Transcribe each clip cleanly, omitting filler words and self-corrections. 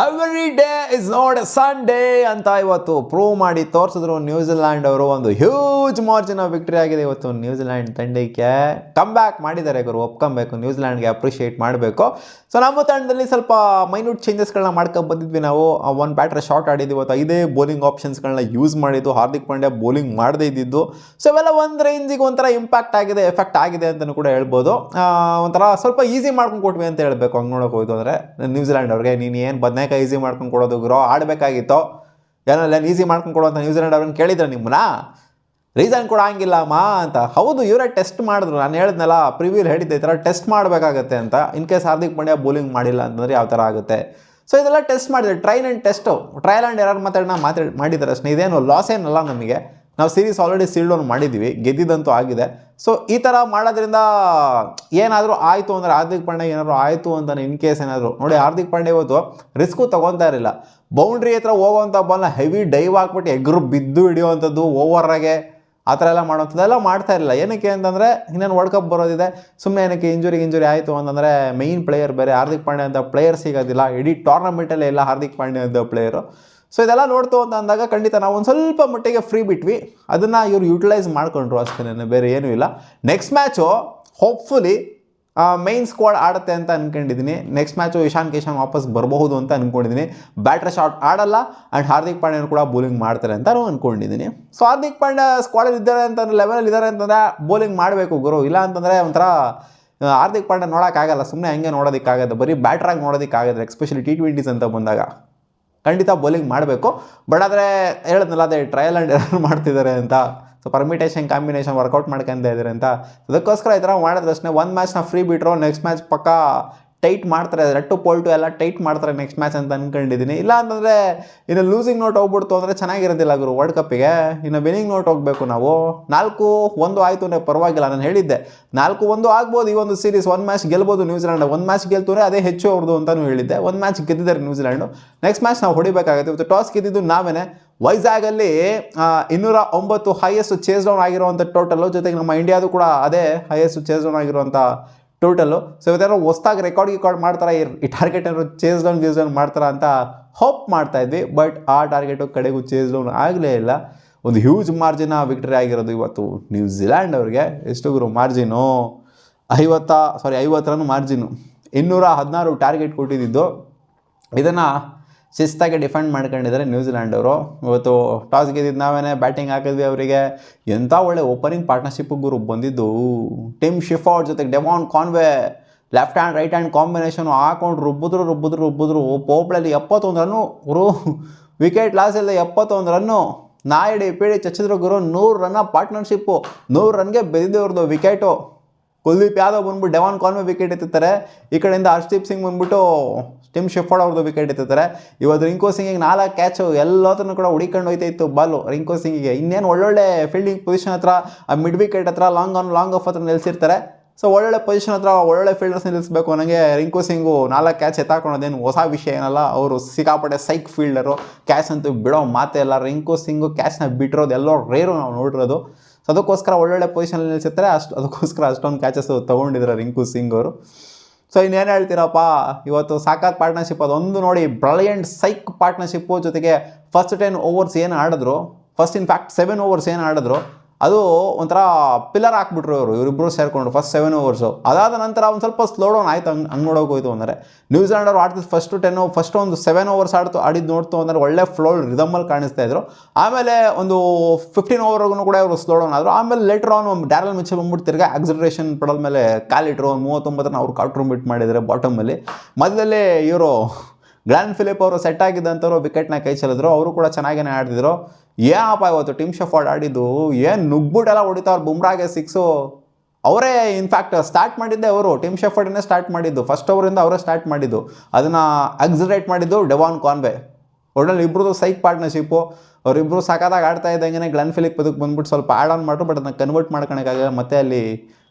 Every day is not A Sunday ಅಂತ ಇವತ್ತು prove ಮಾಡಿ ತೋರಿಸಿದ್ರು ನ್ಯೂಜಿಲ್ಯಾಂಡ್ ಅವರು. ಒಂದು ಹ್ಯೂಜ್ ಮಾರ್ಜಿನ್ ಆಫ್ ವಿಕ್ಟರಿ ಆಗಿದೆ ಇವತ್ತು ನ್ಯೂಜಿಲ್ಯಾಂಡ್ ತಂಡಕ್ಕೆ. ಕಮ್ ಬ್ಯಾಕ್ ಮಾಡಿದ್ದಾರೆ ಗುರು, ಒಪ್ಕೊಬೇಕು, ನ್ಯೂಜಿಲ್ಯಾಂಡ್ಗೆ ಅಪ್ರಿಷಿಯೇಟ್ ಮಾಡಬೇಕು. ಸೊ ನಮ್ಮ ತಂಡದಲ್ಲಿ ಸ್ವಲ್ಪ ಮೈನ್ಯೂಟ್ ಚೇಂಜಸ್ಗಳನ್ನ ಮಾಡ್ಕೊಂಡು ಬಂದಿದ್ವಿ ನಾವು. ಒನ್ ಬ್ಯಾಟ್ರೆ ಶಾರ್ಟ್ ಆಡಿದ್ವಿ ಇವತ್ತು, 5 ಬೌಲಿಂಗ್ ಆಪ್ಷನ್ಸ್ಗಳನ್ನ ಯೂಸ್ ಮಾಡಿದ್ದು. ಹಾರ್ದಿಕ್ ಪಾಂಡ್ಯ ಬೌಲಿಂಗ್ ಮಾಡದೇ ಇದ್ದಿದ್ದು. ಸೊ ಇವೆಲ್ಲ ಒಂದು ರೇಂಜಿಗೆ ಒಂಥರ ಇಂಪ್ಯಾಕ್ಟ್ ಆಗಿದೆ, ಎಫೆಕ್ಟ್ ಆಗಿದೆ ಅಂತಲೂ ಕೂಡ ಹೇಳ್ಬೋದು. ಒಂಥರ ಸ್ವಲ್ಪ ಈಸಿ ಮಾಡ್ಕೊಂಡು ಕೊಟ್ವಿ ಅಂತ ಹೇಳಬೇಕು. ಹಂಗೆ ನೋಡೋಕೆ ಹೋಯ್ತು ಅಂದರೆ ನ್ಯೂಜಿಲ್ಯಾಂಡ್ ಅವ್ರಿಗೆ ನೀನು ಏನು ಬದನೇಕಾಯಿ ಈಸಿ ಮಾಡ್ಕೊಂಡು ಕೊಡೋದು ಗುರು, ಆಡಬೇಕಾಗಿತ್ತು. ಏನಲ್ಲ ಈಸಿ ಮಾಡ್ಕೊಂಡು ಕೊಡೋಂಥ ನ್ಯೂಜಿಲ್ಯಾಂಡ್ ಅವ್ರನ್ನ ಕೇಳಿದ್ರೆ ನಿಮ್ಮನ್ನ ರೀಸನ್ ಕೂಡ ಹಂಗಿಲ್ಲಮ್ಮ ಅಂತ. ಹೌದು, ಇವರೇ ಟೆಸ್ಟ್ ಮಾಡಿದ್ರು. ನಾನು ಹೇಳಿದ್ನಲ್ಲ, ಪ್ರಿವ್ಯೂಲ್ ಹೇಳಿದ್ದೆ ಈ ಥರ ಟೆಸ್ಟ್ ಮಾಡಬೇಕಾಗತ್ತೆ ಅಂತ. In case Hardik Pandya bowling ಮಾಡಿಲ್ಲ ಅಂತಂದರೆ ಯಾವ ಥರ ಆಗುತ್ತೆ. ಸೊ ಇದೆಲ್ಲ ಟೆಸ್ಟ್ ಮಾಡಿದೆ, trial and test, trial and error ಮಾಡಿದ್ದಾರೆ ಅಷ್ಟೇ. ಇದೇನು ಲಾಸ್ ಏನಲ್ಲ ನಮಗೆ. ನಾವು ಸೀರೀಸ್ ಆಲ್ರೆಡಿ ಸೀಲ್ಡ್ ಡೌನ್ ಮಾಡಿದ್ದೀವಿ, ಗೆದ್ದಿದ್ದಂತೂ ಆಗಿದೆ. ಸೊ ಈ ಥರ ಮಾಡೋದ್ರಿಂದ ಏನಾದರೂ ಆಯಿತು ಅಂದರೆ, ಹಾರ್ದಿಕ್ ಪಾಂಡ್ಯ ಏನಾದರೂ ಆಯಿತು ಅಂತ ಇನ್ ಕೇಸ್ ಏನಾದರೂ ನೋಡಿ, ಹಾರ್ದಿಕ್ ಪಾಂಡ್ಯ ಇವತ್ತು ರಿಸ್ಕು ತೊಗೊತಾ ಇರಲಿಲ್ಲ. ಬೌಂಡ್ರಿ ಹತ್ರ ಹೋಗೋವಂಥ ಬಾಲ್ನ ಹೆವಿ ಡೈವ್ ಹಾಕ್ಬಿಟ್ಟು ಎಗ್ರು ಬಿದ್ದು ಹಿಡಿಯುವಂಥದ್ದು, ಓವರಾಗೆ ಆ ಥರ ಎಲ್ಲ ಮಾಡೋವಂಥದ್ದೆಲ್ಲ ಮಾಡ್ತಾ ಇರಲಿಲ್ಲ. ಏನಕ್ಕೆ ಅಂತಂದರೆ ಇನ್ನೇನು ವರ್ಲ್ಡ್ ಕಪ್ ಬರೋದಿದೆ, ಸುಮ್ಮನೆ ಏನಕ್ಕೆ ಇಂಜುರಿ ಆಯಿತು ಅಂತಂದರೆ ಮೈನ್ ಪ್ಲೇಯರ್ ಬೇರೆ ಹಾರ್ದಿಕ್ ಪಾಂಡ್ಯ ಅಂತ ಪ್ಲೇಯರ್ ಸಿಗೋದಿಲ್ಲ. ಇಡೀ ಟೂರ್ನಮೆಂಟಲ್ಲೇ ಇಲ್ಲ ಹಾರ್ದಿಕ್ ಪಾಂಡ್ಯ ಅಂತ ಪ್ಲೇಯರು. ಸೊ ಇದೆಲ್ಲ ನೋಡ್ತು ಅಂತ ಅಂದಾಗ ಖಂಡಿತ ನಾವು ಒಂದು ಸ್ವಲ್ಪ ಮಟ್ಟಿಗೆ ಫ್ರೀ ಬಿಟ್ವಿ, ಅದನ್ನು ಇವ್ರು ಯೂಟಿಲೈಸ್ ಮಾಡ್ಕೊಂಡ್ರು ಅಷ್ಟೇ, ಬೇರೆ ಏನೂ ಇಲ್ಲ. Next match hopefully main squad ಆಡುತ್ತೆ ಅಂತ ಅಂದ್ಕೊಂಡಿದ್ದೀನಿ. ನೆಕ್ಸ್ಟ್ ಮ್ಯಾಚು ಇಶಾನ್ ಕಿಶನ್ ವಾಪಸ್ ಬರಬಹುದು ಅಂತ ಅಂದ್ಕೊಂಡಿದ್ದೀನಿ. ಬ್ಯಾಟ್ರೆ ಶಾಟ್ ಆಡಲ್ಲ ಆ್ಯಂಡ್ ಹಾರ್ದಿಕ್ ಪಾಂಡ್ಯನು ಕೂಡ ಬೌಲಿಂಗ್ ಮಾಡ್ತಾರೆ ಅಂತ ಅಂದ್ಕೊಂಡಿದ್ದೀನಿ. ಸೊ ಹಾರ್ದಿಕ್ ಪಾಂಡ್ಯ ಸ್ಕ್ವಾಡಲ್ಲಿ ಇದ್ದಾರೆ ಅಂತಂದ್ರೆ, ಲೆವೆಲಲ್ಲಿ ಇದ್ದಾರೆ ಅಂತಂದರೆ ಬೌಲಿಂಗ್ ಮಾಡಬೇಕು ಗುರು. ಇಲ್ಲ ಅಂತಂದರೆ ಒಂಥರ ಹಾರ್ದಿಕ್ ಪಾಂಡ್ಯ ನೋಡೋಕ್ಕಾಗಲ್ಲ, ಸುಮ್ಮನೆ ಹಂಗೆ ನೋಡೋದಕ್ಕಾಗತ್ತೆ, ಬರೀ ಬ್ಯಾಟ್ರಾಗಿ ನೋಡೋದಕ್ಕಾಗತ್ತೆ. ಎಸ್ಪೆಷಲಿ T20s ಅಂತ ಬಂದಾಗ ಖಂಡಿತ ಬೌಲಿಂಗ್ ಮಾಡಬೇಕು. ಬಟ್ ಆದರೆ ಹೇಳಿದ್ನಲ್ಲ, ಅದೇ ಟ್ರಯಲ್ ಆ್ಯಂಡ್ ಎರರ್ ಮಾಡ್ತಿದ್ದಾರೆ ಅಂತ. ಸೊ ಪರ್ಮಿಟೇಷನ್ ಕಾಂಬಿನೇಷನ್ ವರ್ಕೌಟ್ ಮಾಡ್ಕೊಂತ ಇದ್ದಾರೆ ಅಂತ. ಅದಕ್ಕೋಸ್ಕರ ಈ ಥರ ಮಾಡಿದ್ರೆ ಅಷ್ಟೇ. ಒಂದು ಮ್ಯಾಚ್ನ ಫ್ರೀ ಬಿಟ್ಟರು, ನೆಕ್ಸ್ಟ್ ಮ್ಯಾಚ್ ಪಕ್ಕ ಟೈಟ್ ಮಾಡ್ತಾರೆ, 2-2 ಎಲ್ಲ ಟೈಟ್ ಮಾಡ್ತಾರೆ ನೆಕ್ಸ್ಟ್ ಮ್ಯಾಚ್ ಅಂತ ಅಂದ್ಕೊಂಡಿದ್ದೀನಿ. ಇಲ್ಲ ಅಂತಂದರೆ ಇನ್ನು ಲೂಸಿಂಗ್ ನೋಟ್ ಹೋಗ್ಬಿಡ್ತು ಅಂದರೆ ಚೆನ್ನಾಗಿರೋದಿಲ್ಲ ಗುರು ವರ್ಲ್ಡ್ ಕಪ್ಪಿಗೆ. ಇನ್ನು ವಿನಿಂಗ್ ನೋಟ್ ಹೋಗಬೇಕು ನಾವು. 4-1 ಆಯಿತು ಅಂದರೆ ಪರವಾಗಿಲ್ಲ. ನಾನು ಹೇಳಿದ್ದೆ 4-1 ಆಗ್ಬೋದು ಈ ಒಂದು ಸೀರೀಸ್. ಒಂದು ಮ್ಯಾಚ್ ಗೆಲ್ಬೋದು ನ್ಯೂಜಿಲ್ಯಾಂಡ್. ಒಂದು ಮ್ಯಾಚ್ ಗೆಲ್ತೂರೆ ಅದೇ ಹೆಚ್ಚು ಅವ್ರದ್ದು ಅಂತಲೂ ಹೇಳಿದ್ದೆ. ಒಂದು ಮ್ಯಾಚ್ ಗೆದ್ದಿದ್ದಾರೆ ನ್ಯೂಜಿಲ್ಯಾಂಡು. ನೆಕ್ಸ್ಟ್ ಮ್ಯಾಚ್ ನಾವು ಹೊಡಿಬೇಕಾಗುತ್ತೆ. ಇವತ್ತು ಟಾಸ್ ಗೆದ್ದಿದ್ದು ನಾವೇನೆ. ವೈಜಾಗಲ್ಲಿ 209 ಹೈಯೆಸ್ಟ್ ಚೇಸ್ ಡೌನ್ ಆಗಿರುವಂಥ ಟೋಟಲ್ಲು, ಜೊತೆಗೆ ನಮ್ಮ ಇಂಡಿಯಾದು ಕೂಡ ಅದೇ ಹೈಯೆಸ್ಟ್ ಚೇಸ್ ಡೌನ್ ಆಗಿರುವಂಥ ಟೋಟಲ್ಲು. ಸೊ ಇವತ್ತೇನೋ ಹೊಸ್ದಾಗಿ ರೆಕಾರ್ಡ್ ಮಾಡ್ತಾರೆ, ಈ ಟಾರ್ಗೆಟ್ ಏನಾದ್ರು ಚೇಸ್ ಡೌನ್ ಮಾಡ್ತಾರ ಅಂತ ಹೋಪ್ ಮಾಡ್ತಾ ಇದ್ವಿ. ಬಟ್ ಆ ಟಾರ್ಗೆಟು ಕಡೆಗೂ ಚೇಸ್ ಡೌನ್ ಆಗಲೇ ಇಲ್ಲ. ಒಂದು ಹ್ಯೂಜ್ ಮಾರ್ಜಿನ ವಿಕ್ಟರಿ ಆಗಿರೋದು ಇವತ್ತು ನ್ಯೂಜಿಲ್ಯಾಂಡ್ ಅವ್ರಿಗೆ. ಎಷ್ಟು ಗುರು ಮಾರ್ಜಿನು? 50 run margin. 216 ಟಾರ್ಗೆಟ್ ಕೊಟ್ಟಿದ್ದು. ಇದನ್ನು ಶಿಸ್ತಾಗಿ ಡಿಫೆಂಡ್ ಮಾಡ್ಕೊಂಡಿದ್ದಾರೆ ನ್ಯೂಜಿಲ್ಯಾಂಡ್ ಅವರು. ಇವತ್ತು ಟಾಸ್ ಗೆದ್ದಿದ್ದು ನಾವೇನೇ, ಬ್ಯಾಟಿಂಗ್ ಹಾಕಿದ್ವಿ ಅವರಿಗೆ. ಎಂಥ ಒಳ್ಳೆ ಓಪನಿಂಗ್ ಪಾರ್ಟ್ನರ್ಶಿಪ್ ಗುರು ಬಂದಿದ್ದು. ಟಿಮ್ ಶಿಫಾರ್ಡ್ ಜೊತೆಗೆ Devon Conway left hand right hand combination ಹಾಕೊಂಡು ರುಬ್ಬಿದ್ರು. ಪೋಪ್ಳಲ್ಲಿ 71 ರನ್ನು ಗುರು. ವಿಕೆಟ್ ಲಾಸ್ ಇಲ್ಲದೆ 71 ರನ್ನು. ನಾಯಡಿ ಪೀಡಿ ಚಚ್ಚಿದ್ರು ಗುರು. 100 ರನ್ನ ಪಾರ್ಟ್ನರ್ಶಿಪ್ಪು. 100 ರನ್ಗೆ ಬೆಳೆದಿವ್ರದ್ದು ವಿಕೆಟು. ಕುಲ್ದೀಪ್ ಯಾದವ್ ಬಂದ್ಬಿಟ್ಟು ಡೆವಾನ್ ಕಾನ್ವೆ ವಿಕೆಟ್ ಎತ್ತುತ್ತಾರೆ. ಈ ಕಡೆಯಿಂದ ಹರ್ಷದೀಪ್ ಸಿಂಗ್ ಬಂದ್ಬಿಟ್ಟು ಟಿಮ್ ಶಿಫಾರ್ಡ್ ಅವ್ರದ್ದು ವಿಕೆಟ್ ಎತ್ತುತ್ತಾರೆ. ಇವತ್ತು ರಿಂಕು ಸಿಂಗಿಗೆ 4 ಕ್ಯಾಚು, ಎಲ್ಲದನ್ನು ಕೂಡ ಹುಡಿಕೊಂಡು ಹೋಯ್ತಾ ಇತ್ತು ಬಾಲು ರಿಂಕು ಸಿಂಗಿಗೆ. ಇನ್ನೇನು ಒಳ್ಳೊಳ್ಳೆ ಫೀಲ್ಡಿಂಗ್ ಪೊಸಿಷನ್ ಹತ್ರ, ಮಿಡ್ ವಿಕೆಟ್ ಹತ್ರ, ಲಾಂಗ್ ಆಫ್ ಹತ್ರ ನಿಲ್ಲಿಸಿರ್ತಾರೆ. ಸೊ ಒಳ್ಳೊಳ್ಳೆ ಪೊಸಿಷನ್ ಹತ್ರ ಒಳ್ಳೊಳ್ಳೆ ಫೀಲ್ಡರ್ಸ್ ನಿಲ್ಲಿಸಬೇಕು. ನನಗೆ ರಿಂಕು ಸಿಂಗು 4 ಕ್ಯಾಚ್ ಎತ್ತಾಕೊಳ್ಳೋದೇನು ಹೊಸ ವಿಷಯ ಏನಲ್ಲ. ಅವರು ಸಿಕ್ಕಾಪಟ್ಟೆ ಸೈಕ್ ಫೀಲ್ಡರು. ಕ್ಯಾಚ್ ಅಂತೂ ಬಿಡೋ ಮಾತೇ ಇಲ್ಲ. ರಿಂಕು ಸಿಂಗು ಕ್ಯಾಚ್ನ ಬಿಟ್ಟಿರೋದು ಎಲ್ಲೋ ರೇರು ನಾವು ನೋಡಿರೋದು. ಸೊ ಅದಕ್ಕೋಸ್ಕರ ಒಳ್ಳೊಳ್ಳೆ ಪೊಸಿಷನಲ್ಲಿ ನಿಲ್ಲಿಸಿರ್ತಾರೆ. ಅದಕ್ಕೋಸ್ಕರ ಅಷ್ಟೊಂದು ಕ್ಯಾಚಸ್ ತೊಗೊಂಡಿದ್ದಾರೆ ರಿಂಕು ಸಿಂಗ್ ಅವರು. ಸೊ ಇನ್ನೇನು ಹೇಳ್ತೀರಪ್ಪ, ಇವತ್ತು ಸಾಕಾದ ಪಾರ್ಟ್ನರ್ಶಿಪ್ ಅದೊಂದು ನೋಡಿ. ಬ್ರಿಲಿಯಂಟ್ ಸೈಕ್ ಪಾರ್ಟ್ನರ್ಶಿಪ್ಪು. ಜೊತೆಗೆ ಫಸ್ಟ್ 10 ಓವರ್ಸ್ ಏನು ಆಡಿದ್ರು, ಫಸ್ಟ್ ಇನ್ಫ್ಯಾಕ್ಟ್ 7 ಓವರ್ಸ್ ಏನು ಆಡಿದ್ರು, ಅದು ಒಂಥರ ಪಿಲ್ಲರ್ ಹಾಕ್ಬಿಟ್ರು ಇವರಿಬ್ಬರು ಸೇರಿಕೊಂಡು ಫಸ್ಟ್ 7 ಓವರ್ಸು. ಅದಾದ ನಂತರ ಒಂದು ಸ್ವಲ್ಪ ಸ್ಲೋ ಡೌನ್ ಆಯಿತು. ಹಂಗೆ ನೋಡೋಕೆ ಹೋಯ್ತು ಅಂದರೆ ನ್ಯೂಜಿಲ್ಯಾಂಡ್ ಅವರು ಆಡ್ತಿದ್ದು ಫಸ್ಟ್ ಒಂದು 7 ಓವರ್ಸ್ ಆಡಿದ್ದು ನೋಡ್ತು ಅಂದರೆ ಒಳ್ಳೆ ಫ್ಲೋ ರಿದಮಲ್ಲಿ ಕಾಣಿಸ್ತಾ ಇದ್ರು. ಆಮೇಲೆ ಒಂದು 15 ಓವರ್ಗೂ ಕೂಡ ಇವರು ಸ್ಲೋ ಡೌನ್ ಆದರು. ಆಮೇಲೆ ಲೇಟರ್ ಆನ್ ಡ್ಯಾರಲ್ ಮಿಚೆಲ್ ಬಂದ್ಬಿಟ್ಟು ತಿರ್ಗಾ ಆಕ್ಸಲರೇಷನ್ ಪೆಡಲ್ ಮೇಲೆ ಕಾಲಿಟ್ರು. 39 ಅವ್ರು ಕಾಂಟ್ರಿಬ್ಯೂಟ್ ಮಾಡಿದ್ದಾರೆ ಬಾಟಮಲ್ಲಿ. ಮಧ್ಯದಲ್ಲಿ ಇವರು ಗ್ಲಾನ್ ಫಿಲಿಪ್ ಅವರು ಸೆಟ್ ಆಗಿದ್ದಂಥವ್ರು ವಿಕೆಟ್ನ ಕೈ ಚೆಲ್ಲಿದ್ರು. ಅವರು ಕೂಡ ಚೆನ್ನಾಗೇ ಆಡಿದ್ರು. ಏನಪ್ಪ ಇವತ್ತು ಟಿಮ್ ಶಿಫಾರ್ಡ್ ಆಡಿದ್ದು, ಏನು ನುಗ್ಬಿಟ್ಟೆಲ್ಲ ಹೊಡಿತಾವ್ರು. ಬುಮ್ರಾಗೆ 6. ಅವರೇ ಇನ್ಫ್ಯಾಕ್ಟ್ ಸ್ಟಾರ್ಟ್ ಮಾಡಿದ್ದೆ ಅವರು. ಟಿಮ್ ಶಿಫಾರ್ಡನ್ನೇ ಸ್ಟಾರ್ಟ್ ಮಾಡಿದ್ದು. ಫಸ್ಟ್ ಓವರಿಂದ ಅವರೇ ಸ್ಟಾರ್ಟ್ ಮಾಡಿದ್ದು. ಅದನ್ನು ಆಕ್ಸಿಲರೇಟ್ ಮಾಡಿದ್ದು ಡೆವಾನ್ ಕಾನ್ವೆ. ಒಳ್ಳೆ ಇಬ್ಬರದು ಸೈಕ್ ಪಾರ್ಟ್ನರ್ಶಿಪ್ಪು. ಅವರಿಬ್ಬರು ಸಖತ್ತಾಗಿ ಆಡ್ತಾ ಇದ್ದಂಗೆ ಗ್ಲಾನ್ ಫಿಲಿಪ್ ಅದಕ್ಕೆ ಬಂದ್ಬಿಟ್ಟು ಸ್ವಲ್ಪ ಆ್ಯಡ್ ಆನ್ ಮಾಡ್ರು. ಬಟ್ ಅದನ್ನ ಕನ್ವರ್ಟ್ ಮಾಡ್ಕೊಳಕ್ಕಾಗಲ್ಲ. ಮತ್ತೆ ಅಲ್ಲಿ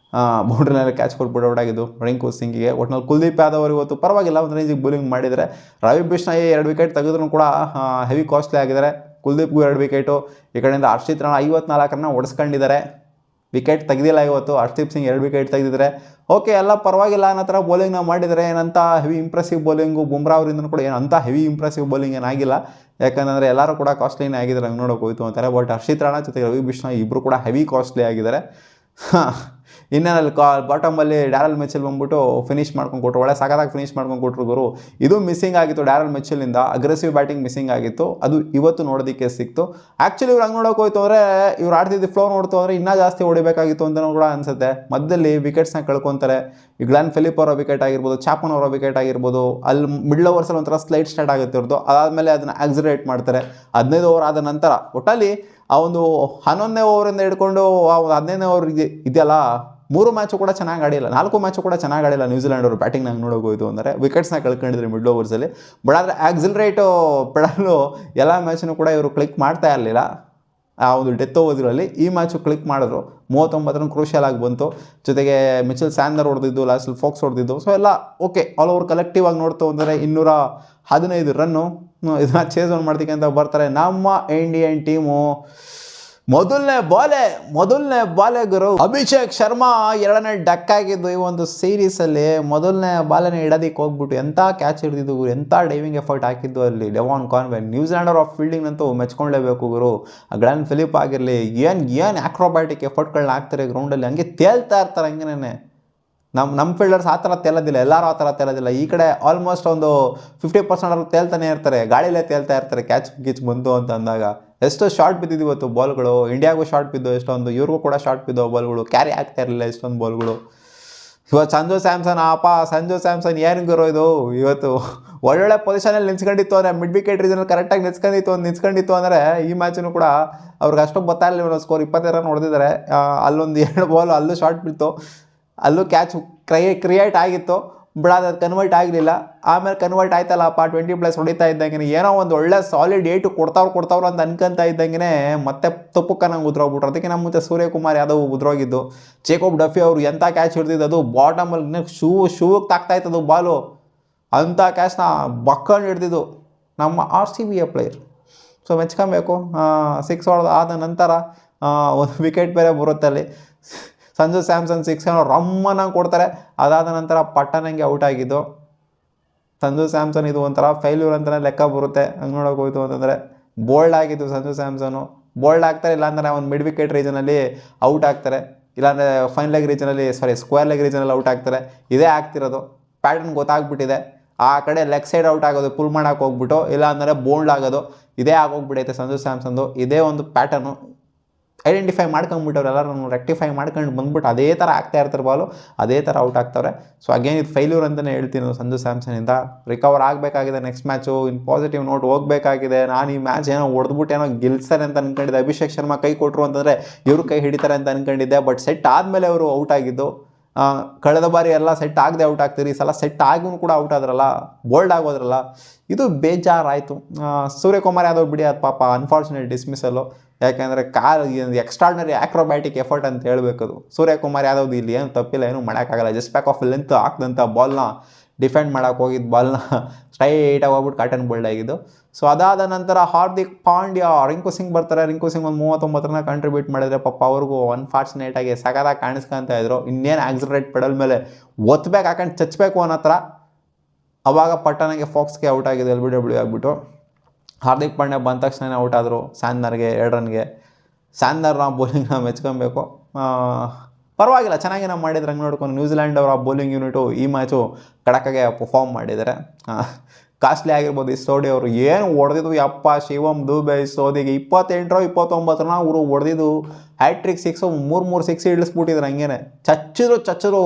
ಬೌಂಡ್ರಿನಲ್ಲಿ ಕ್ಯಾಚ್ ಕೊಟ್ಬಿಟ್ಟು ಔಟಾಗಿದ್ದು ರಿಂಕು ಸಿಂಗಿಗೆ. ಒಟ್ಟಿನಲ್ಲಿ ಕುಲ್ದೀಪ್ ಯಾದವ್ ಅವರು ಇವತ್ತು ಪರವಾಗಿಲ್ಲ, ಒಂದು ರೇಂಜಿಗೆ ಬೌಲಿಂಗ್ ಮಾಡಿದರೆ. ರವಿ ಬಿಷ್ಣಾಯಿ 2 ವಿಕೆಟ್ ತೆಗೆದ್ರೂ ಕೂಡ ಹೆವಿ ಕಾಸ್ಟ್ಲಿ ಆಗಿದ್ದಾರೆ. ಕುಲ್ದೀಪ್ಗೂ 2 ವಿಕೆಟು. ಈ ಕಡೆಯಿಂದ ಹರ್ಷಿತ್ ರಾಣಾ 54 ರನ್ನ ಹೊಡೆಸ್ಕೊಂಡಿದ್ದಾರೆ. ವಿಕೆಟ್ ತೆಗೆದಿಲ್ಲ ಇವತ್ತು. ಹರ್ಷದೀಪ್ ಸಿಂಗ್ 2 ವಿಕೆಟ್ ತೆಗೆದಿದ್ರೆ ಓಕೆ, ಎಲ್ಲ ಪರವಾಗಿಲ್ಲ ಅನ್ನೋ ಥರ ಬೌಲಿಂಗ್ ನಾವು ಮಾಡಿದರೆ. ಏನಂತ ಹೆವಿ ಇಂಪ್ರೆಸಿವ್ ಬೌಲಿಂಗು, ಬುಮ್ರಾ ಅವರಿಂದ ಕೂಡ ಏನಂತ ಹೆವಿ ಇಂಪ್ರೆಸಿವ್ ಬೌಲಿಂಗ್ ಏನಾಗಿಲ್ಲ. ಯಾಕಂದರೆ ಎಲ್ಲರೂ ಕೂಡ ಕಾಸ್ಟ್ಲಿನೇ ಆಗಿದ್ದಾರೆ, ಹಂಗೆ ನೋಡೋಕೆ ಹೋಯ್ತು ಅಂತಾರೆ. ಬಟ್ ಹರ್ಷಿತ್ ರಾಣಾ ಜೊತೆಗೆ ರವಿ ಬಿಷ್ಣಾಯ್ ಇಬ್ಬರು ಕೂಡ ಹೆವಿ ಕಾಸ್ಟ್ಲಿ ಆಗಿದ್ದಾರೆ. ಇನ್ನೇನಲ್ಲಿ ಬಾಟಮಲ್ಲಿ ಡ್ಯಾರಲ್ ಮಿಚೆಲ್ ಬಂದ್ಬಿಟ್ಟು ಫಿನಿಷ್ ಮಾಡ್ಕೊಂಡು ಕೊಟ್ಟರು, ಒಳ್ಳೆ ಸಖತ್ತಾಗಿ ಫಿನಿಷ್ ಮಾಡ್ಕೊಂಡು ಕೊಟ್ಟರು ಗುರು. ಇದು ಮಿಸ್ಸಿಂಗ್ ಆಗಿತ್ತು ಡ್ಯಾರಲ್ ಮಿಚೆಲಿಂದ, ಅಗ್ರೆಸಿವ್ ಬ್ಯಾಟಿಂಗ್ ಮಿಸ್ಸಿಂಗ್ ಆಗಿತ್ತು, ಅದು ಇವತ್ತು ನೋಡೋದಕ್ಕೆ ಸಿಕ್ತು. ಆ್ಯಕ್ಚುಲಿ ಇವ್ರು ಹಂಗೆ ನೋಡೋಕೆ ಹೋಯ್ತು ಅಂದರೆ, ಇವ್ರು ಆಡ್ತಿದ್ದು ಫ್ಲೋ ನೋಡ್ತು ಅಂದರೆ ಇನ್ನೂ ಜಾಸ್ತಿ ಹೊಡಿಬೇಕಾಗಿತ್ತು ಅಂತಲೂ ಕೂಡ ಅನಿಸುತ್ತೆ. ಮಧ್ಯದಲ್ಲಿ ವಿಕೆಟ್ಸ್ನ ಕಳ್ಕೊತಾರೆ. ಈ ಗ್ಲಾನ್ ಫಿಲಿಪ್ ಅವರ ವಿಕೆಟ್ ಆಗಿರ್ಬೋದು, ಚಾಪನ್ ಅವರ ವಿಕೆಟ್ ಆಗಿರ್ಬೋದು, ಅಲ್ಲಿ ಮಿಡ್ಲ್ ಓವರ್ಸಲ್ಲಿ ಒಂಥರ ಸ್ಲೈಡ್ ಸ್ಟಾರ್ಟ್ ಆಗುತ್ತೆ ಇವ್ರದ್ದು. ಅದಾದಮೇಲೆ ಅದನ್ನು ಆಕ್ಸಿಲರೇಟ್ ಮಾಡ್ತಾರೆ. 15 ಓವರ್ ಆದ ನಂತರ ಒಟ್ಟಲ್ಲಿ ಆ ಒಂದು 11ನೇ ಓವರಿಂದ ಹಿಡ್ಕೊಂಡು ಆ 15ನೇ ಓವರ್ ಇದೆಯಲ್ಲ, 3 ಮ್ಯಾಚು ಕೂಡ ಚೆನ್ನಾಗಿ ಆಡಿಲ್ಲ, 4 ಮ್ಯಾಚು ಕೂಡ ಚೆನ್ನಾಗಿ ಆಡಿಲ್ಲ ನ್ಯೂಜಿಲೆಂಡ್ ಅವರು. ಬ್ಯಾಟಿಂಗ್ ನಂಗೆ ನೋಡೋಕೆ ಹೋಯ್ತು ಅಂದರೆ ವಿಕೆಟ್ಸ್ನ ಕಳ್ಕೊಂಡಿದ್ರು ಮಿಡ್ಲ್ ಓವರ್ಸಲ್ಲಿ. ಬಟ್ ಆದರೆ ಆಕ್ಸಿಲರೇಟು ಪೆಡಲು ಎಲ್ಲ ಮ್ಯಾಚನ್ನು ಕೂಡ ಇವರು ಕ್ಲಿಕ್ ಮಾಡ್ತಾ ಇರಲಿಲ್ಲ. ಆ ಒಂದು ಡೆತ್ ಓವರ್ಗಳಲ್ಲಿ ಈ ಮ್ಯಾಚು ಕ್ಲಿಕ್ ಮಾಡಿದ್ರು. 39 ರನ್ ಕ್ರೂಷಿಯಲ್ ಆಗಿ ಬಂತು. ಜೊತೆಗೆ ಮಿಚೆಲ್ ಸ್ಯಾಂಡರ್ ಹೊಡೆದಿದ್ದು, ಲಾಸ್ಟಲ್ಲಿ ಫೋಕ್ಸ್ ಹೊಡೆದಿದ್ದು. ಸೊ ಎಲ್ಲ ಓಕೆ, ಆಲ್ ಓವರ್ ಕಲೆಕ್ಟಿವ್ ಆಗಿ ನೋಡ್ತು ಅಂದರೆ 215 ರನ್ನು ಇದನ್ನ ಚೇಸ್ ಆನ್ ಮಾಡೋದಕ್ಕೆ ಅಂತ ಬರ್ತಾರೆ ನಮ್ಮ ಇಂಡಿಯನ್ ಟೀಮು. ಮೊದಲನೇ ಬಾಲೆ ಗುರು ಅಭಿಷೇಕ್ ಶರ್ಮಾ 2ನೇ ಡಕ್ ಆಗಿದ್ದು ಈ ಒಂದು ಸೀರೀಸಲ್ಲಿ. ಮೊದಲನೇ ಬಾಲನೇ ಇಡೋದಕ್ಕೆ ಹೋಗ್ಬಿಟ್ಟು ಎಂಥ ಕ್ಯಾಚ್ ಹಿಡಿದಿದ್ದು ಗುರು, ಎಂಥ ಡೈವಿಂಗ್ ಎಫರ್ಟ್ ಹಾಕಿದ್ದು ಅಲ್ಲಿ ಡೆವಾನ್ ಕಾನ್ವೆ. ನ್ಯೂಜಿಲೆಂಡರ್ ಆಫ್ ಫೀಲ್ಡಿಂಗ್ ಅಂತೂ ಮೆಚ್ಕೊಳ್ಳೇಬೇಕು ಗುರು. ಗ್ಲಾನ್ ಫಿಲಿಪ್ ಆಗಿರಲಿ, ಏನು ಆಕ್ರೋಬ್ಯಾಟಿಕ್ ಎಫರ್ಟ್ಗಳನ್ನ ಹಾಕ್ತಾರೆ ಗ್ರೌಂಡಲ್ಲಿ, ಹಂಗೆ ತೇಲ್ತಾ ಇರ್ತಾರೆ. ಹಂಗೇನೆ ನಮ್ಮ ಫೀಲ್ಡರ್ಸ್ ಆ ಥರ ತೇಲೋದಿಲ್ಲ, ಎಲ್ಲರೂ ಆ ಥರ ತೇಲೋದಿಲ್ಲ. ಈ ಕಡೆ ಆಲ್ಮೋಸ್ಟ್ ಒಂದು 50% ಅವ್ರು ತೇಲ್ತಾನೆ ಇರ್ತಾರೆ, ಗಾಳಿಲೇ ತೇಲ್ತಾ ಇರ್ತಾರೆ ಕ್ಯಾಚ್ ಗಿಚ್ ಬಂತು ಅಂತ ಅಂದಾಗ. ಎಷ್ಟೋ ಶಾರ್ಟ್ ಬಿದ್ದಿದ್ದು ಇವತ್ತು ಬಾಲ್ಗಳು, ಇಂಡಿಯಾಗೂ ಶಾರ್ಟ್ ಬಿದ್ದು, ಎಷ್ಟೊಂದು ಇವ್ರಿಗೂ ಕೂಡ ಶಾರ್ಟ್ ಬಿದ್ದು ಬಾಲ್ಗಳು, ಕ್ಯಾರಿ ಆಗ್ತಾ ಇರಲಿಲ್ಲ ಎಷ್ಟೊಂದು ಬಾಲ್ಗಳು. ಇವತ್ತು ಸಂಜು ಸ್ಯಾಮ್ಸನ್ ಏನು ಗುರು ಇದು, ಇವತ್ತು ಒಳ್ಳೊಳ್ಳೆ ಪೊಸಿಷನಲ್ಲಿ ನಿಂತ್ಕೊಂಡಿತ್ತು ಅಂದರೆ, ಮಿಡ್ ವಿಕೆಟ್ ರೀಜನಲ್ಲಿ ಕರೆಕ್ಟಾಗಿ ನಿಂತ್ಕೊಂಡಿತ್ತು ಅಂದರೆ ಈ ಮ್ಯಾಚನ್ನು ಕೂಡ ಅವ್ರಿಗೆ ಅಷ್ಟೊಂದು ಗೊತ್ತಾಗಲಿಲ್ಲ. ಸ್ಕೋರ್ 25 ರನ್ ಹೊಡೆದಿದ್ದಾರೆ. ಅಲ್ಲೊಂದು 2 ಬಾಲ್ ಅಲ್ಲೂ ಶಾರ್ಟ್ ಬಿತ್ತು, ಅಲ್ಲೂ ಕ್ಯಾಚ್ ಕ್ರಿಯೇಟ್ ಆಗಿತ್ತು. ಬಟ್ ಅದು ಕನ್ವರ್ಟ್ ಆಗಲಿಲ್ಲ. ಆಮೇಲೆ ಕನ್ವರ್ಟ್ ಆಯ್ತಲ್ಲಪ್ಪ, 20+ ಹೊಡಿತಾ ಇದ್ದಂಗೆ ಏನೋ ಒಂದು ಒಳ್ಳೆ ಸಾಲಿಡ್ 8 ಕೊಡ್ತಾವ್ರು ಅಂತ ಅನ್ಕೊಂತ ಇದ್ದಂಗೆ ಮತ್ತೆ ತಪ್ಪುಕ್ಕ ನಂಗೆ ಉದ್ರೋಗ್ಬಿಟ್ರು. ಅದಕ್ಕೆ ನಮ್ಮ ಮುಂಚೆ ಸೂರ್ಯಕುಮಾರ್ ಯಾದವ್ ಉದ್ರೋಗಿದ್ದು. ಜೇಕೋಬ್ ಡಫಿ ಅವರು ಎಂಥ ಕ್ಯಾಚ್ ಹಿಡಿದಿದ್ದು, ಅದು ಬಾಟಮಲ್ಲಿ ಶೂಗೆ ತಾಕ್ತಾ ಇತ್ತದು ಬಾಲು. ಅಂಥ ಕ್ಯಾಚ್ನ ಬಕ್ಕೊಂಡು ಹಿಡ್ದಿದ್ದು ನಮ್ಮ RCB ಪ್ಲೇಯರ್. ಸೊ ಮೆಚ್ಕೊಬೇಕು. 6 ಆದ ನಂತರ ಒಂದು ವಿಕೆಟ್ ಬೇರೆ ಬರುತ್ತಲ್ಲಿ. ಸಂಜು ಸ್ಯಾಮ್ಸನ್ 6 ರಮ್ಮನಾಗಿ ಕೊಡ್ತಾರೆ. ಅದಾದ ನಂತರ ಪಟ್ಟಣಂಗೆ ಔಟ್ ಆಗಿದ್ದು ಸಂಜು ಸ್ಯಾಮ್ಸನ್. ಇದು ಒಂಥರ ಫೇಲ್ಯೂರ್ ಅಂತಲೇ ಲೆಕ್ಕ ಬರುತ್ತೆ ಹಂಗೆ ನೋಡೋಕೆ ಹೋಯ್ತು ಅಂತಂದರೆ. ಬೋಲ್ಡ್ ಆಗಿದ್ದು ಸಂಜು ಸ್ಯಾಮ್ಸನು, ಬೋಲ್ಡ್ ಆಗ್ತಾರೆ. ಇಲ್ಲಾಂದರೆ ಒಂದು ಮಿಡ್ ವಿಕೆಟ್ ರೀಜನಲ್ಲಿ ಔಟ್ ಆಗ್ತಾರೆ, ಇಲ್ಲಾಂದರೆ ಫೈನ್ ಲೆಗ್ ರೀಜನಲ್ಲಿ ಸ್ಕ್ವೇರ್ ಲೆಗ್ ರೀಜನಲ್ಲಿ ಔಟ್ ಆಗ್ತಾರೆ. ಇದೇ ಆಗ್ತಿರೋದು. ಪ್ಯಾಟರ್ನ್ ಗೊತ್ತಾಗ್ಬಿಟ್ಟಿದೆ. ಆ ಕಡೆ ಲೆಗ್ ಸೈಡ್ ಔಟ್ ಆಗೋದು, ಪುಲ್ ಮಾಡೋಕೆ ಹೋಗ್ಬಿಟ್ಟು, ಇಲ್ಲಾಂದರೆ ಬೋಲ್ಡ್ ಆಗೋದು, ಇದೇ ಆಗೋಗ್ಬಿಟ್ಟೈತೆ ಸಂಜು ಸ್ಯಾಮ್ಸನ್ದು. ಇದೇ ಒಂದು ಪ್ಯಾಟರ್ನು ಐಡೆಂಟಿಫೈ ಮಾಡ್ಕೊಂಬಿಟ್ಟವ್ರು ಎಲ್ಲರೂ, ರೆಕ್ಟಿಫೈ ಮಾಡ್ಕೊಂಡು ಬಂದ್ಬಿಟ್ಟು ಅದೇ ಥರ ಆಗ್ತಾ ಇರ್ತಾರೆ ಬಾಲು, ಅದೇ ಥರ ಔಟ್ ಆಗ್ತವ್ರೆ. ಸೊ ಅಗೇನ್ ಇದು ಫೇಲ್ಯೂರ್ ಅಂತಲೇ ಹೇಳ್ತೀನಿ ಸಂಜು ಸ್ಯಾಮ್ಸನ್ನಿಂದ. ರಿಕವರ್ ಆಗಬೇಕಾಗಿದೆ ನೆಕ್ಸ್ಟ್ ಮ್ಯಾಚು, ಇನ್ ಪಾಸಿಟಿವ್ ನೋಟ್ ಹೋಗಬೇಕಾಗಿದೆ. ನಾನು ಈ ಮ್ಯಾಚ್ ಏನೋ ಹೊಡೆದ್ಬಿಟ್ಟು ಏನೋ ಗೆಲ್ಸ್ತಾರೆ ಅಂತ ಅಂದ್ಕೊಂಡಿದ್ದೆ. ಅಭಿಷೇಕ್ ಶರ್ಮಾ ಕೈ ಕೊಟ್ಟರು ಅಂತಂದರೆ ಇವರು ಕೈ ಹಿಡಿತಾರೆ ಅಂತ ಅಂದ್ಕೊಂಡಿದ್ದೆ. ಬಟ್ ಸೆಟ್ ಆದಮೇಲೆ ಅವರು ಔಟ್ ಆಗಿದ್ದು. ಕಳೆದ ಬಾರಿ ಎಲ್ಲ ಸೆಟ್ ಆಗದೆ ಔಟ್ ಆಗ್ತೀರಿ, ಈ ಸಲ ಸೆಟ್ ಆಗೂ ಕೂಡ ಔಟ್ ಆದ್ರಲ್ಲ, ಬೋಲ್ಡ್ ಆಗೋದ್ರಲ್ಲ, ಇದು ಬೇಜಾರಾಯಿತು. ಸೂರ್ಯಕುಮಾರ್ ಯಾದವ್ ಬಿಡಿ, ಅದು ಪಾಪ ಅನ್ಫಾರ್ಚುನೇಟ್ ಡಿಸ್ಮಿಸಲ್ಲು. ಯಾಕೆಂದರೆ ಎಕ್ಸ್ಟ್ರಾರ್ಡಿನರಿ ಆಕ್ರೋಬ್ಯಾಟಿಕ್ ಎಫರ್ಟ್ ಅಂತ ಹೇಳ್ಬೇಕದು. ಸೂರ್ಯಕುಮಾರ್ ಯಾದವ್ದು ಇಲ್ಲಿ ಏನು ತಪ್ಪಿಲ್ಲ, ಏನೂ ಮಾಡೋಕ್ಕಾಗಲ್ಲ. ಜಸ್ಟ್ ಬ್ಯಾಕ್ ಆಫ್ ಲೆಂತ್ ಹಾಕಿದಂಥ ಬಾಲ್ನ ಡಿಫೆಂಡ್ ಮಾಡೋಕೆ ಹೋಗಿದ್ದು ಬಾಲ್ನ ಸ್ಟ್ರೈಟಾಗಿ ಹೋಗ್ಬಿಟ್ಟು ಕಾಟನ್ ಬೋಲ್ಡ್ ಆಗಿದ್ದು. ಸೊ ಅದಾದ ನಂತರ ಹಾರ್ದಿಕ್ ಪಾಂಡ್ಯ, ರಿಂಕು ಸಿಂಗ್ ಬರ್ತಾರೆ. ರಿಂಕು ಸಿಂಗ್ ಒಂದು 39 ರನ್ ಕಂಟ್ರಿಬ್ಯೂಟ್ ಮಾಡಿದರೆ ಪಾಪ ಅವ್ರಿಗೂ ಅನ್ಫಾರ್ಚುನೇಟಾಗಿ ಸಗದಾಗಿ ಕಾಣಿಸ್ಕೊಂತ ಇದ್ರು. ಇನ್ನೇನು ಆಕ್ಸಿಲರೇಟ್ ಪೆಡಲ್ ಮೇಲೆ ಒತ್ತಬೇಕು, ಹಾಕೊಂಡು ಚಚ್ಚಬೇಕು ಅನ್ನೋ ಥರ. ಅವಾಗ ಪಟ್ಟಣಗೆ ಫಾಕ್ಸ್ಗೆ ಔಟ್ ಆಗಿದೆ, LBW ಆಗಿಬಿಟ್ಟು. ಹಾರ್ದಿಕ್ ಪಾಂಡ್ಯ ಬಂದ ತಕ್ಷಣ ಔಟ್ ಆದರು ಸ್ಯಾಂಡ್ನರ್ಗೆ 2 ರನ್ಗೆ. ಸ್ಯಾಂಡ್ನರ್ನ ಬೌಲಿಂಗ್ನ ಮೆಚ್ಕೊಬೇಕು. ಪರವಾಗಿಲ್ಲ, ಚೆನ್ನಾಗಿ ನಾವು ಮಾಡಿದ್ರೆ ಹಂಗೆ ನೋಡ್ಕೊಂಡು. ನ್ಯೂಜಿಲೆಂಡ್ ಅವರ ಬೌಲಿಂಗ್ ಯೂನಿಟು ಈ ಮ್ಯಾಚು ಕಡಕಾಗೆ ಪರ್ಫಾರ್ಮ್ ಮಾಡಿದ್ದಾರೆ. ಕಾಸ್ಟ್ಲಿ ಆಗಿರ್ಬೋದು ಸೋಡಿ ಅವರು, ಏನು ಹೊಡೆದಿದ್ದು ಯಪ್ಪ. ಶಿವಮ್ ದುಬೆ ಸೋದಿಗೆ 28-29 ರನ್ ಅವರು ಹೊಡೆದಿದ್ದು. ಹ್ಯಾಟ್ರಿಕ್ 6, 3 6 ಇಳಿಸ್ಬಿಟ್ಟಿದ್ರು. ಹಂಗೇನೆ ಚಚ್ಚಿದ್ರು.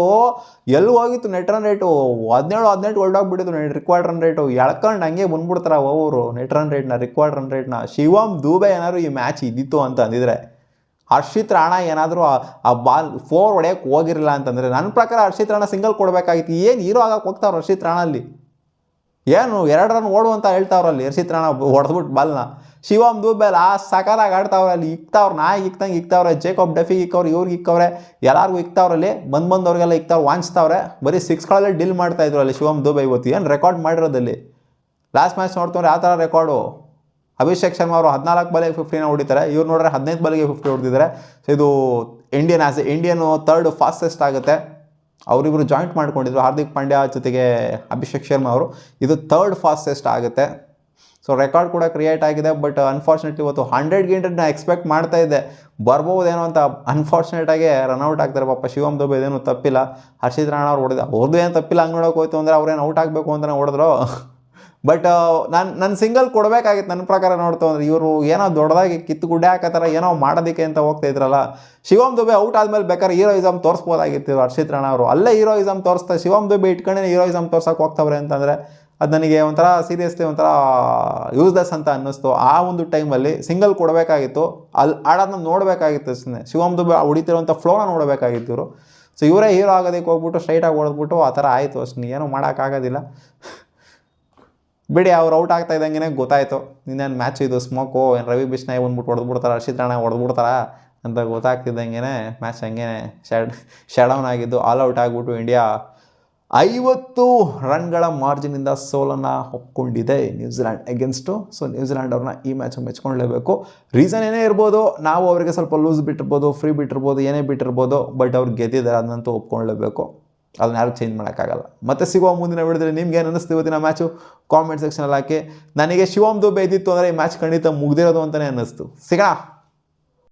ಎಲ್ಲಿ ಹೋಗಿತ್ತು ನೆಟ್ ರನ್ ರೇಟು? 17-18 ಹೊರಡೋಗ್ಬಿಟ್ಟಿದ್ರು ರಿಕ್ವೈರ್ಡ್ ರನ್ ರೇಟು. ಎಳ್ಕೊಂಡು ಹಂಗೆ ಬಂದ್ಬಿಡ್ತಾರೆ ಅವರು ನೆಟ್ ರನ್ ರೇಟ್ನ, ರಿಕ್ವೈರ್ಡ್ ರನ್ ರೇಟ್ನ. ಶಿವಮ್ ದುಬೆ ಏನಾದ್ರು ಈ ಮ್ಯಾಚ್ ಇದ್ದಿತ್ತು ಅಂತ ಅಂದಿದ್ರೆ, ಹರ್ಷಿತ್ ರಾಣಾ ಏನಾದರೂ ಆ ಬಾಲ್ 4 ಹೊಡೆಯೋಕ್ಕೆ ಹೋಗಿರಲಿಲ್ಲ ಅಂತಂದರೆ, ನನ್ನ ಪ್ರಕಾರ ಹರ್ಷಿತ್ ರಾಣಾ ಸಿಂಗಲ್ ಕೊಡಬೇಕಾಗಿತ್ತು. ಏನು ಹೀರೋ ಆಗಕ್ಕೆ ಹೋಗ್ತಾವ್ರು ಹರ್ಷಿತ್ ರಾಣಲ್ಲಿ? ಏನು 2 ರನ್ ಓಡು ಅಂತ ಹೇಳ್ತಾವ್ರಲ್ಲಿ ಹರ್ಷಿತ್ ರಾಣಾ ಹೊಡೆದ್ಬಿಟ್ಟು ಬಾಲ್ನ. ಶಿವಮ್ ದುಬೆ ಸಕಲಾಗಿ ಆಡ್ತಾವ್ರೆ ಅಲ್ಲಿ, ಇಕ್ತಾವ್ರು, ನಾಯಿ ಇಕ್ತಂಗೆ ಇಕ್ತಾವ್ರೆ. ಜೇಕೋಬ್ ಡಫಿಗೆ ಇಕ್ಕವ್ರೆ, ಇವ್ರಿಗೆ ಇಕ್ಕವ್ರೆ, ಎಲ್ಲರಿಗೂ ಇಕ್ತಾವ್ರಲ್ಲಿ. ಬಂದವ್ರಿಗೆಲ್ಲ ಇಕ್ತಾವ್ರು, ವಾಂಚ್ತಾವ್ರೆ. ಬರೀ 6ಗಳಲ್ಲಿ ಡೀಲ್ ಮಾಡ್ತಾಯಿದ್ರು ಅಲ್ಲಿ ಶಿವಮ್ ದುಬೆ. ಇವತ್ತು ಏನು ರೆಕಾರ್ಡ್ ಮಾಡಿರೋದಲ್ಲಿ ಲಾಸ್ಟ್ ಮ್ಯಾಚ್ ನೋಡ್ತವ್ರೆ ಆ ಥರ ರೆಕಾರ್ಡು. ಅಭಿಷೇಕ್ ಶರ್ಮಾ ಅವರು 14 ಬಾಲಿಗೆ 50ನ ಹೊಡಿತಾರೆ, ಇವ್ರು ನೋಡ್ರೆ 15 ಬಾಲಿಗೆ 50 ಹೊಡೆದಿದ್ದಾರೆ. ಸೊ ಇದು ಇಂಡಿಯನ್ ಥರ್ಡ್ ಫಾಸ್ಟೆಸ್ಟ್ ಆಗುತ್ತೆ. ಅವರಿಬ್ಬರು ಜಾಯಿಂಟ್ ಮಾಡ್ಕೊಂಡಿದ್ರು, ಹಾರ್ದಿಕ್ ಪಾಂಡ್ಯ ಜೊತೆಗೆ ಅಭಿಷೇಕ್ ಶರ್ಮಾ ಅವರು. ಇದು ಥರ್ಡ್ ಫಾಸ್ಟೆಸ್ಟ್ ಆಗುತ್ತೆ. ಸೊ ರೆಕಾರ್ಡ್ ಕೂಡ ಕ್ರಿಯೇಟ್ ಆಗಿದೆ. ಬಟ್ ಅನ್ಫಾರ್ಚುನೇಟ್ಲಿ ಇವತ್ತು 100 ನಾ ಎಕ್ಸ್ಪೆಕ್ಟ್ ಮಾಡ್ತಾ ಇದ್ದೆ ಬರ್ಬೋದೇನೋ ಅಂತ. ಅನ್ಫಾರ್ಚುನೇಟಾಗಿ ರನ್ಔಟ್ ಆಗ್ತಾರೆ ಪಾಪ. ಶಿವಮ್ ದುಬೆ ಇದೇನು ತಪ್ಪಿಲ್ಲ, ಹರ್ಷಿತ್ ರಾಣಾ ಅವ್ರು ಹೊಡೆದ, ಅವ್ರದ್ದು ಏನು ತಪ್ಪಿಲ್ಲ. ಹಂಗೆ ನೋಡೋಕೆ ಹೋಯ್ತು ಅಂದರೆ ಅವ್ರೇನು ಔಟ್ ಆಗಬೇಕು ಅಂತಲೇ ಹೊಡೆದ್ರು. ಬಟ್ ನನ್ನ ಸಿಂಗಲ್ ಕೊಡಬೇಕಾಗಿತ್ತು ನನ್ನ ಪ್ರಕಾರ. ನೋಡ್ತು ಅಂದರೆ ಇವರು ಏನೋ ದೊಡ್ಡದಾಗಿ ಕಿತ್ತು ಗುಡ್ಡೆ ಹಾಕತ್ತಾರ, ಏನೋ ಮಾಡೋದಕ್ಕೆ ಅಂತ ಹೋಗ್ತಾ ಇದ್ರಲ್ಲ. ಶಿವಮ್ ದುಬೆ ಔಟ್ ಆದಮೇಲೆ ಬೇಕಾದ್ರೆ ಹೀರೋಯಿಸಮ್ ತೋರಿಸ್ಬೋದಾಗಿತ್ತು ಹರ್ಷಿತ್ ರಾಣಾ ಅವರು. ಅಲ್ಲೇ ಹೀರೋಯಿಸಮ್ ತೋರಿಸ್ತಾ ಶಿವಮ್ ದುಬೆ ಇಟ್ಕೊಂಡೇ ಹೀರೋಯಿಸಮ್ ತೋರ್ಸೋಕೆ ಹೋಗ್ತವ್ರೆ ಅಂತಂದರೆ ಅದು ನನಗೆ ಒಂಥರ ಸೀರಿಯಸ್ಲಿ ಒಂಥರ ಯೂಸ್ಲೆಸ್ ಅಂತ ಅನ್ನಿಸ್ತು. ಆ ಒಂದು ಟೈಮಲ್ಲಿ ಸಿಂಗಲ್ ಕೊಡಬೇಕಾಗಿತ್ತು, ಅಲ್ಲಿ ಆಡೋದನ್ನ ನೋಡಬೇಕಾಗಿತ್ತು ಅಷ್ಟೇ. ಶಿವಮ್ ದುಬೆ ಹೊಡಿತಿರುವಂಥ ಫ್ಲೋನ ನೋಡಬೇಕಾಗಿತ್ತು ಇವರು. ಸೊ ಇವರೇ ಹೀರೋ ಆಗೋದಕ್ಕೆ ಹೋಗ್ಬಿಟ್ಟು ಸ್ಟ್ರೈಟಾಗಿ ಹೊಡೆದ್ಬಿಟ್ಟು ಆ ಥರ ಆಯಿತು ಅಷ್ಟೇ. ಏನೂ ಮಾಡೋಕ್ಕಾಗೋದಿಲ್ಲ ಬಿಡಿ. ಅವ್ರು ಔಟ್ ಆಗ್ತಾ ಇದ್ದಂಗೆ ಗೊತ್ತಾಯಿತು ಇನ್ನೇನು ಮ್ಯಾಚ್ ಇದು ಸ್ಮೋಕು, ಏನು ರವಿ ಬಿಷ್ಣಾಯ್ ಬಂದ್ಬಿಟ್ಟು ಹೊಡೆದ್ಬಿಡ್ತಾರೆ, ಹರ್ಷಿತ್ ರಾಣಾ ಹೊಡೆದ್ಬಿಡ್ತಾರ ಅಂತ ಗೊತ್ತಾಗ್ತಿದ್ದಂಗೆ ಮ್ಯಾಚ್ ಹಂಗೆ ಶಡೌನ್ ಆಗಿದ್ದು. ಆಲ್ ಔಟ್ ಆಗಿಬಿಟ್ಟು ಇಂಡಿಯಾ 50 ರನ್ಗಳ ಮಾರ್ಜಿನಿಂದ ಸೋಲನ್ನು ಒಪ್ಕೊಂಡಿದೆ ನ್ಯೂಜಿಲ್ಯಾಂಡ್ ಅಗೇನ್ಸ್ಟು. ಸೊ ನ್ಯೂಜಿಲ್ಯಾಂಡ್ ಅವ್ರನ್ನ ಈ ಮ್ಯಾಚ್ ಮೆಚ್ಕೊಳ್ಲೇಬೇಕು. ರೀಸನ್ ಏನೇ ಇರ್ಬೋದು, ನಾವು ಅವರಿಗೆ ಸ್ವಲ್ಪ ಲೂಸ್ ಬಿಟ್ಟಿರ್ಬೋದು, ಫ್ರೀ ಬಿಟ್ಟಿರ್ಬೋದು, ಏನೇ ಬಿಟ್ಟಿರ್ಬೋದು, ಬಟ್ ಅವ್ರು ಗೆದ್ದಿದ್ದಾರೆ ಅದನ್ನಂತೂ ಒಪ್ಕೊಳ್ಳೇಬೇಕು. ಅದನ್ನ ಯಾರು ಚೇಂಜ್ ಮಾಡೋಕ್ಕಾಗಲ್ಲ. ಮತ್ತೆ ಸಿಗುವ ಮುಂದಿನ ವಿಡಿಯೋದಲ್ಲಿ ನಿಮ್ಗೆ ಏನು ಅನ್ನಿಸ್ತು ಇವತ್ತಿನ ಮ್ಯಾಚು ಕಾಮೆಂಟ್ ಸೆಕ್ಷನಲ್ಲಿ ಹಾಕಿ. ನನಗೆ ಶಿವಮ್ ದುಬೆ ಇದ್ದಿತ್ತು ಅಂದರೆ ಈ ಮ್ಯಾಚ್ ಖಂಡಿತ ಮುಗ್ದಿರೋದು ಅಂತಲೇ ಅನ್ನಿಸ್ತು. ಸಿಗೋಣ.